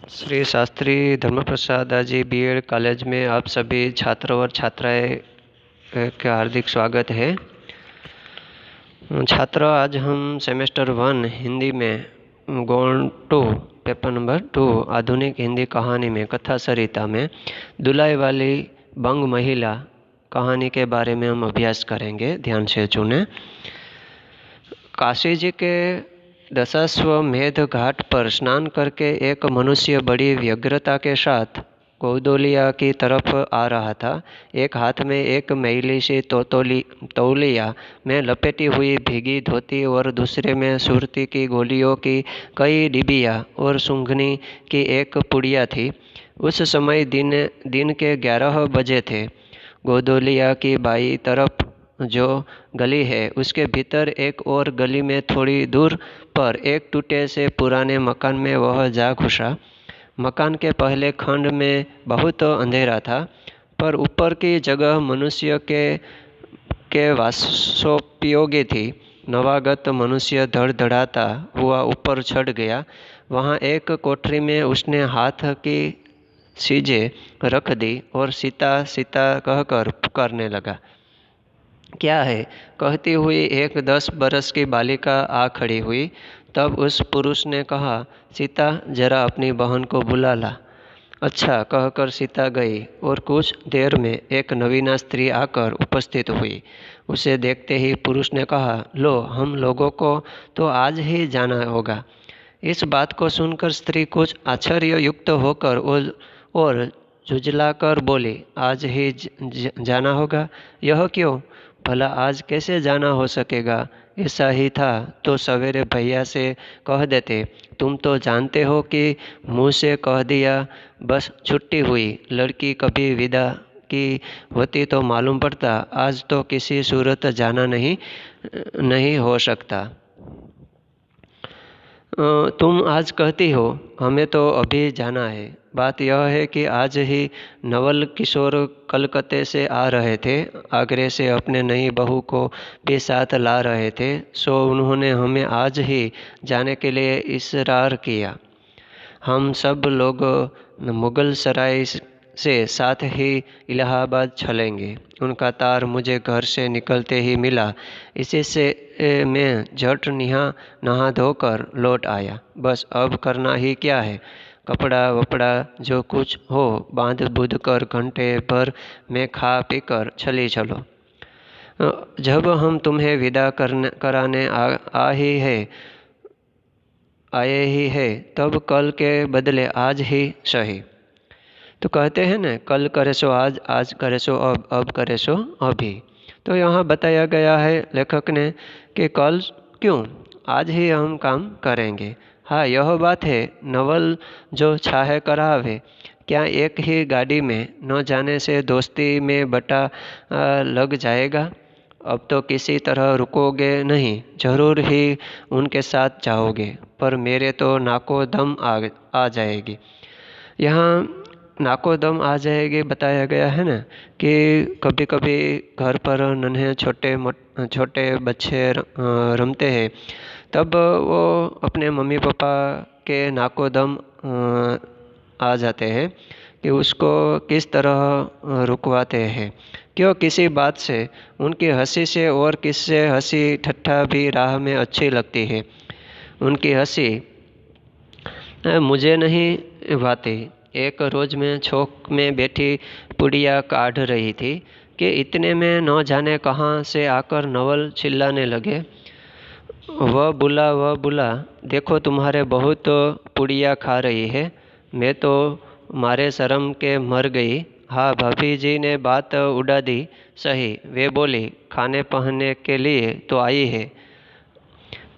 श्री शास्त्री धर्मप्रसाद जी BEd college में आप सभी छात्र और छात्राएं का हार्दिक स्वागत है। छात्र, आज हम सेमेस्टर 1 हिंदी में गौण 2 पेपर नंबर 2 आधुनिक हिंदी कहानी में कथा सरिता में दुलाई वाली बंग महिला कहानी के बारे में हम अभ्यास करेंगे। ध्यान से सुने। काशी जी के दशाश्वमेध घाट पर स्नान करके एक मनुष्य बड़ी व्यग्रता के साथ गोदोलिया की तरफ आ रहा था। एक हाथ में एक मैली सी तौलिया में लपेटी हुई भीगी धोती और दूसरे में सुरती की गोलियों की कई डिबिया और सूंघनी की एक पुड़िया थी। उस समय दिन के 11 बजे थे। गोदोलिया की बाई तरफ जो गली है उसके भीतर एक और गली में थोड़ी दूर पर एक टूटे से पुराने मकान में वह जा घुसा। मकान के पहले खंड में बहुत अंधेरा था, पर ऊपर की जगह मनुष्य के वासोपयोगी थी। नवागत मनुष्य धड़धड़ाता हुआ ऊपर चढ़ गया। वहाँ एक कोठरी में उसने हाथ की चीजें रख दी और सीता सीता कहकर पुकारने लगा। क्या है? कहती हुई एक 10 बरस की बालिका आ खड़ी हुई। तब उस पुरुष ने कहा, सीता, जरा अपनी बहन को बुला ला। अच्छा कहकर सीता गई और कुछ देर में एक नवीना स्त्री आकर उपस्थित हुई। उसे देखते ही पुरुष ने कहा, लो, हम लोगों को तो आज ही जाना होगा। इस बात को सुनकर स्त्री कुछ आश्चर्ययुक्त होकर और झुंझलाकर बोली, आज ही जाना होगा? यह क्यों? भला आज कैसे जाना हो सकेगा? ऐसा ही था तो सवेरे भैया से कह देते। तुम तो जानते हो कि मुँह से कह दिया बस छुट्टी हुई। लड़की कभी विदा की होती तो मालूम पड़ता। आज तो किसी सूरत जाना नहीं हो सकता। तुम आज कहती हो, हमें तो अभी जाना है। बात यह है कि आज ही नवल किशोर कलकत्ते से आ रहे थे। आगरे से अपने नई बहू को भी साथ ला रहे थे, सो उन्होंने हमें आज ही जाने के लिए इसरार किया। हम सब लोग मुगल सराय से साथ ही इलाहाबाद चलेंगे। उनका तार मुझे घर से निकलते ही मिला। इसी से मैं झट नहा धोकर लौट आया। बस अब करना ही क्या है? कपड़ा वपड़ा जो कुछ हो बांध बुध कर घंटे भर में खा पी कर चली चलो। जब हम तुम्हें विदा कराने आए ही है तब कल के बदले आज ही सही। तो कहते हैं ना, कल करे सो आज करे सो अब करे सो अभी। तो यहाँ बताया गया है लेखक ने कि कल क्यों, आज ही हम काम करेंगे। हाँ, यह बात है, नवल जो चाहे करावे। क्या एक ही गाड़ी में न जाने से दोस्ती में बटा लग जाएगा? अब तो किसी तरह रुकोगे नहीं, जरूर ही उनके साथ जाओगे। पर मेरे तो नाको दम आ जाएगी। यहाँ नाको दम आ जाएगी बताया गया है ना कि कभी कभी घर पर नन्हे छोटे बच्चे रमते हैं, तब वो अपने मम्मी पापा के नाको दम आ जाते हैं कि उसको किस तरह रुकवाते हैं। क्यों? किसी बात से, उनकी हंसी से, और किससे हंसी ठट्ठा भी राह में अच्छी लगती है। उनकी हंसी मुझे नहीं भाती। एक रोज मैं चौक में बैठी पुड़िया काढ़ रही थी कि इतने में न जाने कहाँ से आकर नवल चिल्लाने लगे, वह बुला, देखो तुम्हारे बहुत पुड़िया खा रही है। मैं तो मारे शर्म के मर गई। हाँ, भाभी जी ने बात उड़ा दी। सही, वे बोली, खाने पहनने के लिए तो आई है।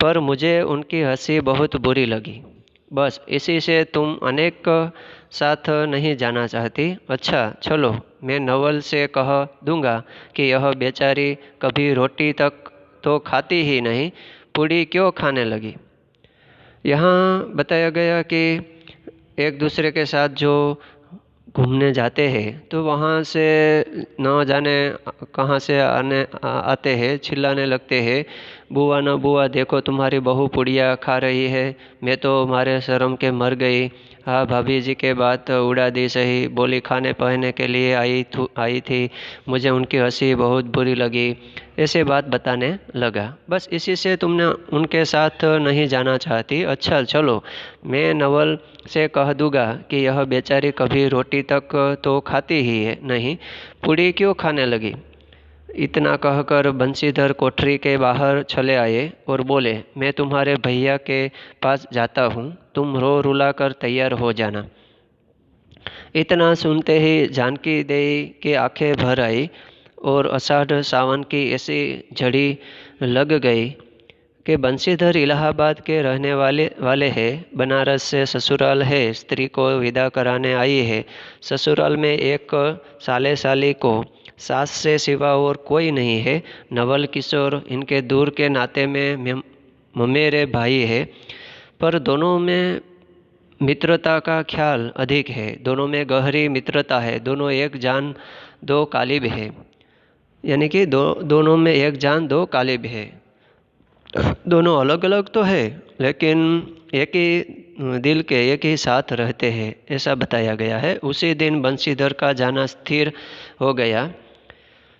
पर मुझे उनकी हंसी बहुत बुरी लगी। बस इसी से तुम अनेक साथ नहीं जाना चाहती? अच्छा चलो, मैं नवल से कह दूंगा कि यह बेचारी कभी रोटी तक तो खाती ही नहीं, पूड़ी क्यों खाने लगी। यहाँ बताया गया कि एक दूसरे के साथ जो घूमने जाते हैं तो वहाँ से न जाने कहाँ से आते हैं, चिल्लाने लगते हैं, बुआ न बुआ, देखो तुम्हारी बहू पुड़िया खा रही है। मैं तो मारे शर्म के मर गई। हाँ भाभी जी के बात उड़ा दी सही, बोली खाने पहने के लिए आई थी, मुझे उनकी हंसी बहुत बुरी लगी। ऐसे बात बताने लगा। बस इसी से तुमने उनके साथ नहीं जाना चाहती? अच्छा चलो, मैं नवल से कह दूंगा कि यह बेचारी कभी रोटी तक तो खाती ही है नहीं, पूड़ी क्यों खाने लगी। इतना कहकर बंशीधर कोठरी के बाहर चले आए और बोले, मैं तुम्हारे भैया के पास जाता हूँ, तुम रो रुला कर तैयार हो जाना। इतना सुनते ही जानकी देवी की आंखें भर आई और आषाढ़ सावन की ऐसी झड़ी लग गई कि बंशीधर इलाहाबाद के रहने वाले हैं, बनारस से ससुराल है, स्त्री को विदा कराने आई है। ससुराल में एक साले साली को सास से सिवा और कोई नहीं है। नवल किशोर इनके दूर के नाते में ममेरे भाई है, पर दोनों में मित्रता का ख्याल अधिक है, दोनों में गहरी मित्रता है, दोनों एक जान दो कालिब है। यानी कि दोनों में एक जान दो कालिब है। दोनों अलग अलग तो है, लेकिन एक ही दिल के एक ही साथ रहते हैं, ऐसा बताया गया है। उसी दिन बंशीधर का जाना स्थिर हो गया।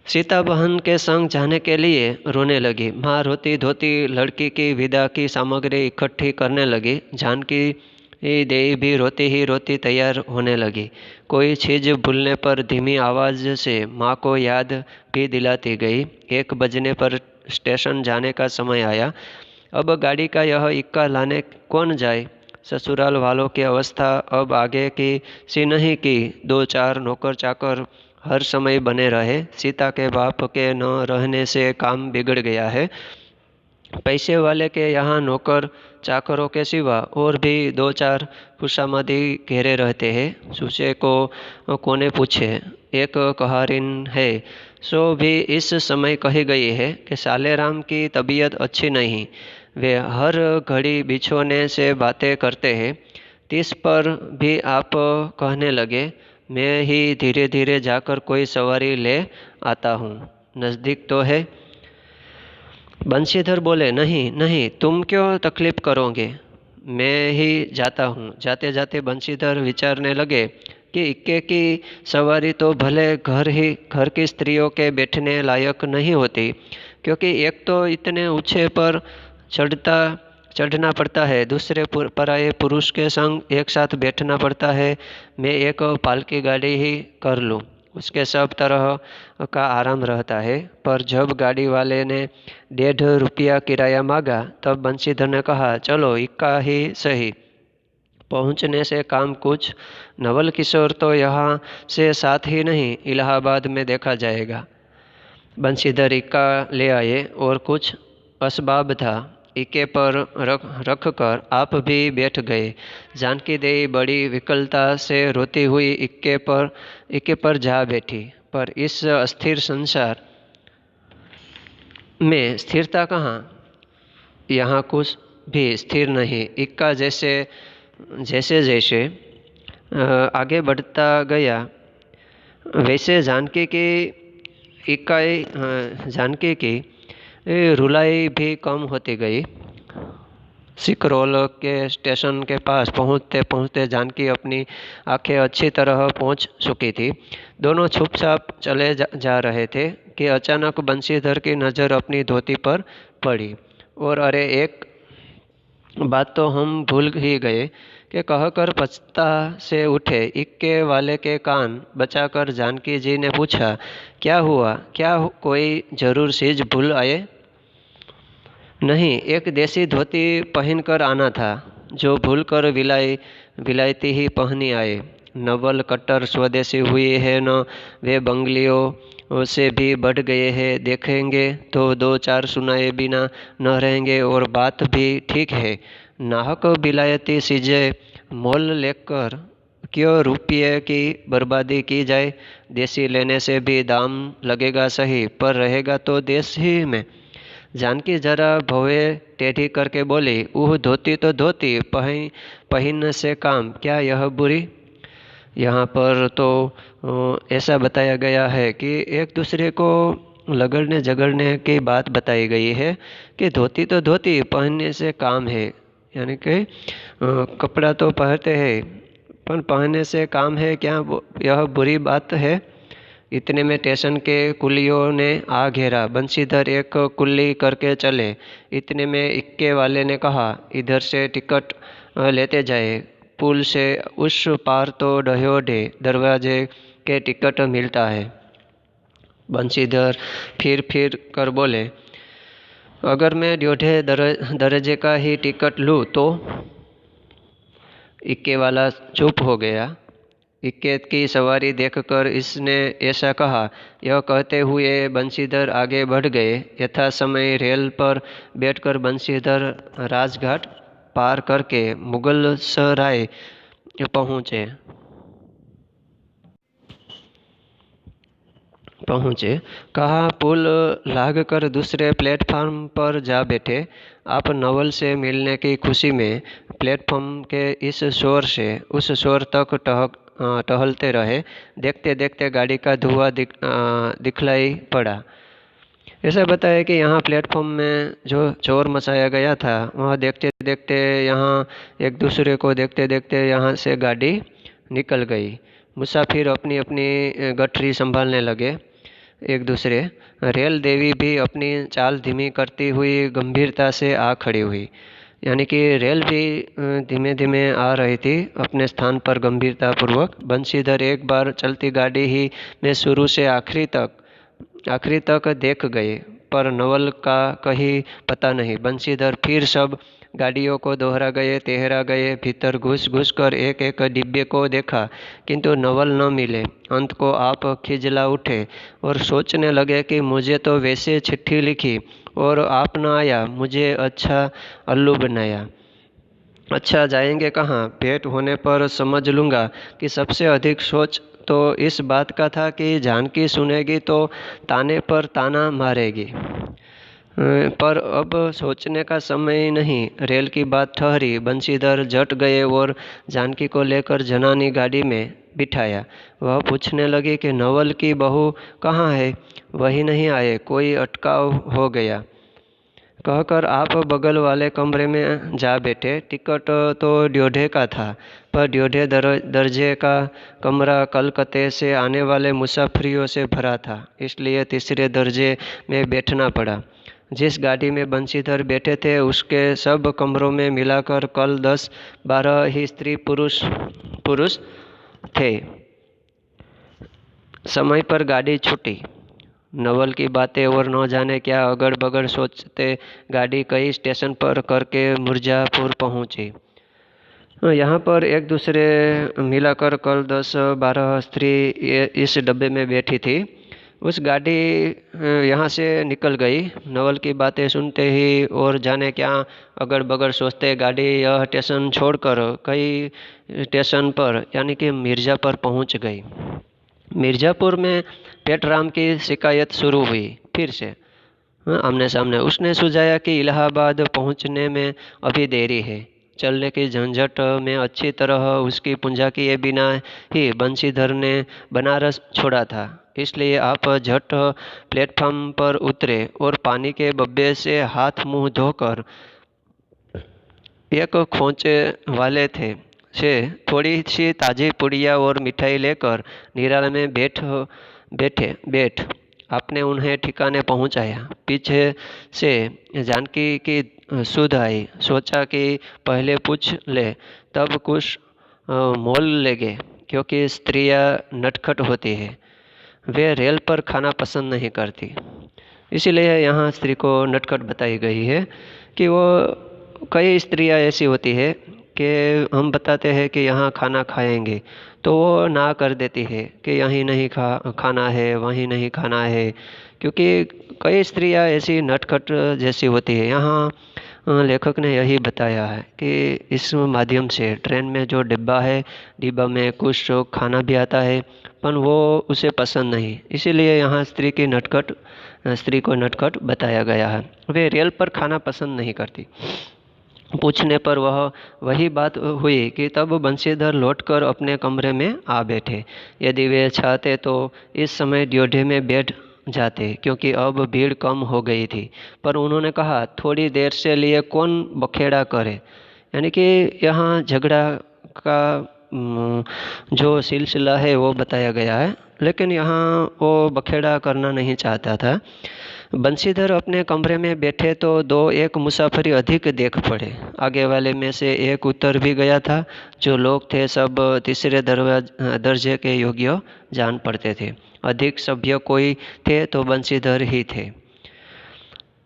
सीता बहन के संग जाने के लिए रोने लगी। माँ रोती धोती लड़की की विदा की सामग्री इकट्ठी करने लगी। जानकी देवी भी रोती ही रोती तैयार होने लगी। कोई चीज़ भूलने पर धीमी आवाज़ से माँ को याद भी दिलाती गई। 1 बजने पर स्टेशन जाने का समय आया। अब गाड़ी का यह इक्का लाने कौन जाए। ससुराल वालों की अवस्था अब आगे की सी नहीं कि 2-4 नौकर चाकर हर समय बने रहे। सीता के बाप के न रहने से काम बिगड़ गया है। पैसे वाले के यहाँ नौकर चाकरों के सिवा और भी 2-4 खुशामदी घेरे रहते हैं। सूचे को कोने पूछे, एक कहारिन है, सो भी इस समय कही गई है कि सालेराम की तबीयत अच्छी नहीं, वे हर घड़ी बिछोने से बातें करते हैं। 30 पर भी आप कहने लगे, मैं ही धीरे धीरे जाकर कोई सवारी ले आता हूँ, नज़दीक तो है। बंशीधर बोले, नहीं नहीं, तुम क्यों तकलीफ करोगे, मैं ही जाता हूँ। जाते जाते बंशीधर विचारने लगे कि इक्के की सवारी तो भले घर की स्त्रियों के बैठने लायक नहीं होती, क्योंकि एक तो इतने ऊंचे पर चढ़ना पड़ता है, दूसरे पराये पुरुष के संग एक साथ बैठना पड़ता है। मैं एक पालकी गाड़ी ही कर लूँ, उसके सब तरह का आराम रहता है। पर जब गाड़ी वाले ने 1.5 रुपया किराया मांगा, तब बंशीधर ने कहा, चलो इक्का ही सही, पहुंचने से काम कुछ। नवल किशोर तो यहाँ से साथ ही नहीं, इलाहाबाद में देखा जाएगा। बंशीधर इक्का ले आए और कुछ असबाब था, इक्के पर रख कर आप भी बैठ गए। जानकी देवी बड़ी विकलता से रोती हुई इक्के पर जा बैठी। पर इस अस्थिर संसार में स्थिरता कहाँ, यहाँ कुछ भी स्थिर नहीं। इक्का जैसे जैसे आगे बढ़ता गया, वैसे जानकी की रुलाई भी कम होती गई। सिकरौल के स्टेशन के पास पहुंचते पहुंचते जानकी अपनी आंखें अच्छी तरह पहुंच चुकी थी। दोनों चुपचाप चले जा रहे थे कि अचानक बंशीधर की नज़र अपनी धोती पर पड़ी। और अरे, एक बात तो हम भूल ही गए कि कहकर पछता से उठे। इक्के वाले के कान बचाकर जानकी जी ने पूछा, क्या हुआ, कोई जरूर चीज भूल आए? नहीं, एक देसी धोती पहनकर आना था, जो भूलकर विलायती ही पहनी आए। नवल कट्टर स्वदेशी हुई है न, वे बंगलियों से भी बढ़ गए हैं। देखेंगे तो 2-4 सुनाए बिना न रहेंगे, और बात भी ठीक है। नाहक विलायती चीजें मोल लेकर क्यों रुपये की बर्बादी की जाए। देसी लेने से भी दाम लगेगा सही, पर रहेगा तो देश ही में। जानकी जरा भवे टेढ़ी करके बोली, धोती तो धोती, पहन से काम क्या यह बुरी। यहाँ पर तो ऐसा बताया गया है कि एक दूसरे को लगड़ने झगड़ने की बात बताई गई है कि धोती तो धोती, पहनने से काम है। यानी कि कपड़ा तो पहनते हैं, पर पहनने से काम है क्या, यह बुरी बात है। इतने में स्टेशन के कुलियों ने आ घेरा। बंशीधर एक कुल्ली करके चले। इतने में इक्के वाले ने कहा, इधर से टिकट लेते जाए, पुल से उस पार तो ढयोढे दरवाजे के टिकट मिलता है। बंशीधर फिर कर बोले, अगर मैं ढयोढे दर्जे का ही टिकट लूँ तो? इक्के वाला चुप हो गया। इक्के की सवारी देखकर इसने ऐसा कहा। यह कहते हुए बंशीधर आगे बढ़ गए। यथा समय रेल पर बैठकर बंशीधर राजघाट पार करके मुगलसराय पहुँचे। कहा, पुल लाग कर दूसरे प्लेटफार्म पर जा बैठे। आप नवल से मिलने की खुशी में प्लेटफार्म के इस शोर से उस शोर तक टहलते रहे। देखते देखते गाड़ी का धुआं दिखलाई पड़ा। ऐसा बताया कि यहाँ प्लेटफॉर्म में जो शोर मचाया गया था, वह देखते देखते यहाँ एक दूसरे को देखते देखते यहाँ से गाड़ी निकल गई। मुसाफिर अपनी अपनी गठरी संभालने लगे। एक दूसरे रेल देवी भी अपनी चाल धीमी करती हुई गंभीरता से आ खड़ी हुई। यानी कि रेल भी धीमे धीमे आ रही थी अपने स्थान पर गंभीरता पूर्वक। बंशीधर एक बार चलती गाड़ी ही में शुरू से आखिरी तक देख गए, पर नवल का कहीं पता नहीं। बंशीधर फिर सब गाड़ियों को दोहरा गए, भीतर घुस कर एक एक डिब्बे को देखा, किंतु नवल न मिले। अंत को आप खिजला उठे और सोचने लगे कि मुझे तो वैसे चिट्ठी लिखी और आप न आया, मुझे अच्छा उल्लू बनाया। अच्छा, जाएंगे कहाँ? भेंट होने पर समझ लूँगा कि सबसे अधिक सोच तो इस बात का था कि जानकी सुनेगी तो ताने पर ताना मारेगी, पर अब सोचने का समय नहीं। रेल की बात ठहरी। बंशीधर झट गए और जानकी को लेकर जनानी गाड़ी में बिठाया। वह पूछने लगी कि नवल की बहू कहाँ है? वही नहीं आए, कोई अटकाव हो गया, कहकर आप बगल वाले कमरे में जा बैठे। टिकट तो ढयोढे का था, पर ढयोढे दर्जे का कमरा कलकत्ते से आने वाले मुसाफिरों से भरा था, इसलिए तीसरे दर्जे में बैठना पड़ा। जिस गाड़ी में बंशीधर बैठे थे उसके सब कमरों में मिलाकर कल 10-12 ही स्त्री पुरुष थे। समय पर गाड़ी छूटी। नवल की बातें और न जाने क्या अगड़ बगड़ सोचते गाड़ी कई स्टेशन पर करके मिर्जापुर पहुंची। यहाँ पर एक दूसरे मिलाकर कल 10-12 स्त्री इस डब्बे में बैठी थी। उस गाड़ी यहाँ से निकल गई। नवल की बातें सुनते ही और जाने क्या अगड़ बगड़ सोचते गाड़ी यह स्टेशन छोड़कर कई स्टेशन पर यानी कि मिर्ज़ापुर पहुँच गई। मिर्ज़ापुर में पेटराम की शिकायत शुरू हुई फिर से आमने सामने। उसने सुझाया कि इलाहाबाद पहुंचने में अभी देरी है। चलने की झंझट में अच्छी तरह उसकी पूंजा किए बिना ही बंशीधर ने बनारस छोड़ा था, इसलिए आप झट प्लेटफार्म पर उतरे और पानी के बब्बे से हाथ मुंह धोकर एक खोंचे वाले थे से थोड़ी सी ताज़ी पुड़िया और मिठाई लेकर निराला में बैठ आपने उन्हें ठिकाने पहुंचाया। पीछे से जानकी की सुध आई। सोचा कि पहले पूछ ले, तब कुछ मोल लेंगे, क्योंकि स्त्रियां नटखट होती है, वे रेल पर खाना पसंद नहीं करती। इसीलिए यहाँ स्त्री को नटखट बताई गई है कि वो कई स्त्रियां ऐसी होती है कि हम बताते हैं कि यहाँ खाना खाएंगे तो वो ना कर देती है कि यहीं नहीं खाना है, वहीं नहीं खाना है, क्योंकि कई स्त्रियां ऐसी नटखट जैसी होती है। यहाँ लेखक ने यही बताया है कि इस माध्यम से ट्रेन में जो डिब्बा में कुछ खाना भी आता है, पर वो उसे पसंद नहीं, इसीलिए यहाँ स्त्री को नटखट बताया गया है। वे रेल पर खाना पसंद नहीं करती। पूछने पर वही बात हुई कि तब बंशीधर लौटकर अपने कमरे में आ बैठे। यदि वे चाहते तो इस समय ढयोढे में बैठ जाते, क्योंकि अब भीड़ कम हो गई थी, पर उन्होंने कहा थोड़ी देर से लिए कौन बखेड़ा करे, यानी कि यहाँ झगड़ा का जो सिलसिला है वो बताया गया है, लेकिन यहाँ वो बखेड़ा करना नहीं चाहता था। बंशीधर अपने कमरे में बैठे तो एक मुसाफिर अधिक देख पड़े। आगे वाले में से एक उतर भी गया था। जो लोग थे सब तीसरे दर्जे के योग्य जान पड़ते थे। अधिक सभ्य कोई थे तो बंशीधर ही थे।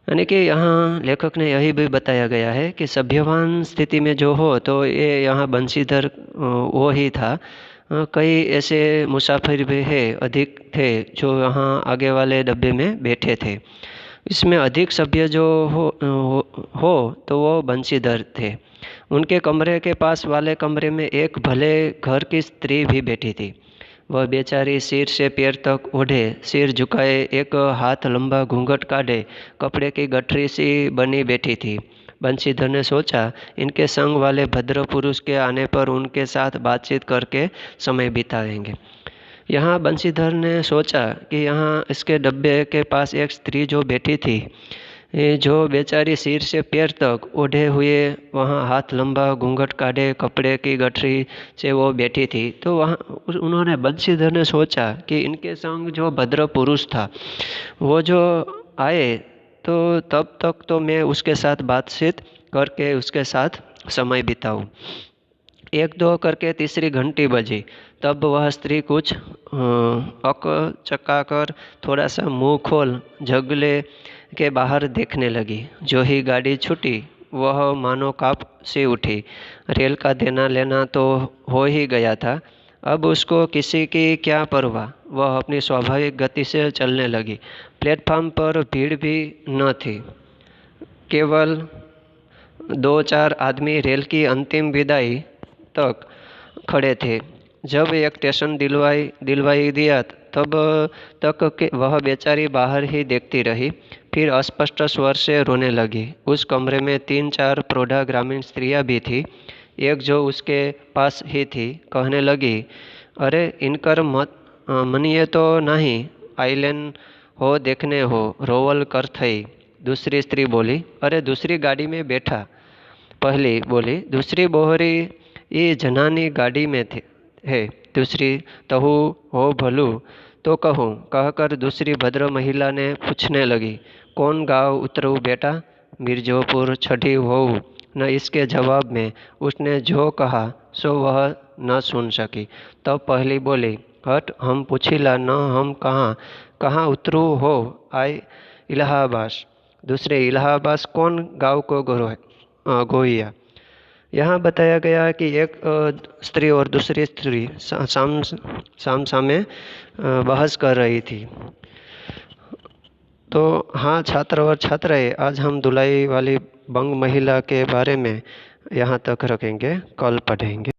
यानी कि यहाँ लेखक ने यही भी बताया गया है कि सभ्यवान स्थिति में जो हो तो ये यहाँ बंशीधर वो ही था। कई ऐसे मुसाफिर भी है अधिक थे जो यहाँ आगे वाले डब्बे में बैठे थे। इसमें अधिक सभ्य जो हो तो वो बंशीधर थे। उनके कमरे के पास वाले कमरे में एक भले घर की स्त्री भी बैठी थी। वह बेचारी सिर से पैर तक ओढ़े, सिर झुकाए, एक हाथ लंबा घूंघट काढ़े, कपड़े की गठरी सी बनी बैठी थी। बंशीधर ने सोचा, इनके संग वाले भद्र पुरुष के आने पर उनके साथ बातचीत करके समय बिताएंगे। यहाँ बंशीधर ने सोचा कि यहाँ इसके डब्बे के पास एक स्त्री जो बैठी थी, जो बेचारी सिर से पैर तक ओढ़े हुए, वहाँ हाथ लंबा घूंघट काढ़े, कपड़े की गठरी से वो बैठी थी, तो वहाँ उन्होंने बंशीधर ने सोचा कि इनके संग जो भद्र पुरुष था वो जो आए तो तब तक तो मैं उसके साथ बातचीत करके उसके साथ समय बिताऊं। एक दो करके तीसरी घंटी बजी। तब वह स्त्री कुछ अकचकाकर थोड़ा सा मुंह खोल जंगले के बाहर देखने लगी। जो ही गाड़ी छूटी वह मानो काँप सी उठी। रेल का देना लेना तो हो ही गया था। अब उसको किसी की क्या परवाह। वह अपनी स्वाभाविक गति से चलने लगी। प्लेटफार्म पर भीड़ भी न थी। केवल 2-4 आदमी रेल की अंतिम विदाई तक खड़े थे। जब एक स्टेशन दिलवाई दिया तब तक के वह बेचारी बाहर ही देखती रही। फिर अस्पष्ट स्वर से रोने लगी। उस कमरे में 3-4 प्रौढ़ा ग्रामीण स्त्रियां भी थी। एक जो उसके पास ही थी कहने लगी, अरे इनकर मनिए तो नहीं, आइलेन हो देखने हो, रोवल कर थई। दूसरी स्त्री बोली, अरे दूसरी गाड़ी में बैठा। पहली बोली, दूसरी बोहरी ये जनानी गाड़ी में है। दूसरी, तहु हो भलू तो कहूँ, कहकर दूसरी भद्र महिला ने पूछने लगी, कौन गाँव उतरू बेटा? मिर्जोपुर छठी हो न। इसके जवाब में उसने जो कहा सो वह न सुन सकी। तब पहली बोली, हट हम पूछिला न, हम कहाँ उतरू हो? आई इलाहाबाद। दूसरे, इलाहाबाद कौन गाँव को गोइया। यहाँ बताया गया कि एक स्त्री और दूसरी स्त्री साम सामे बहस कर रही थी। तो हाँ छात्र और छात्राएं, आज हम धुलाई वाली बंग महिला के बारे में यहाँ तक रखेंगे, कल पढ़ेंगे।